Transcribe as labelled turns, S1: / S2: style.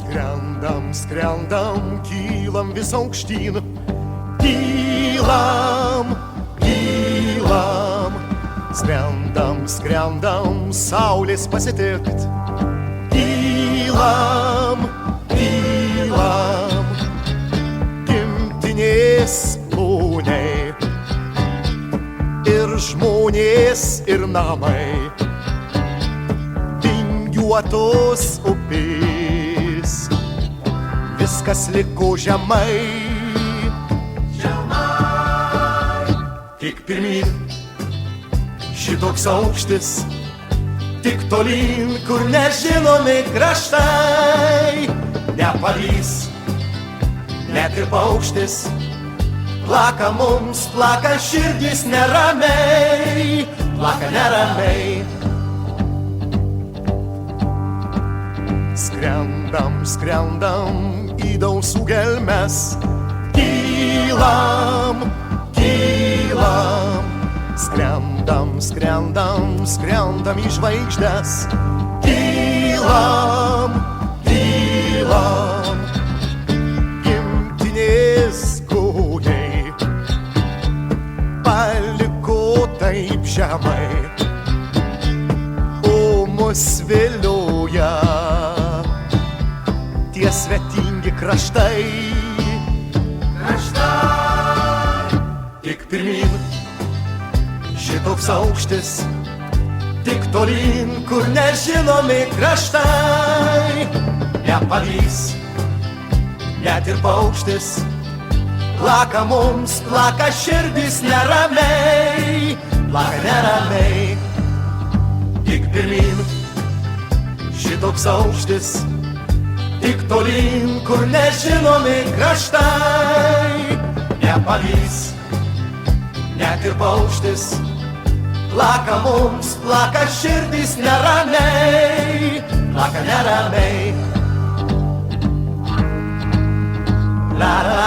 S1: Skrendam, skrendam, kylam vis aukštyn. Kylam, kylam. Skrendam, skrendam, saulės pasitikt. Kylam, kylam. Gimtinės plūniai ir žmonės ir namai. Vingiuotos upės, viskas liko žemai. Žemai. Tik pirmyn, šitoks aukštis, tik tolyn, kur nežinomi kraštai. Nepavys, net ir paukštis, plaka mums, plaka širdis neramiai, plaka neramiai. Skrendam, skrendam į dausų gelmes. Kylam, kylam. Skrendam, skrendam, skrendam į žvaigždes. Kylam, kylam. Gimtinės kūniai paliko taip žemai, o mus vilioja tie svetingi kraštai. Kraštai. Tik pirmyn, šitoks aukštis, tik tolyn, kur nežinomi kraštai. Nepavys, net ir paukštis, plaka mums, plaka širdis neramiai, plaka neramiai. Tik pirmyn, šitoks aukštis, tik tolyn, kur nežinomi kraštai. Nepavys, net ir paukštis, plaka mums, plaka širdis neramiai, plaka neramiai. La, la.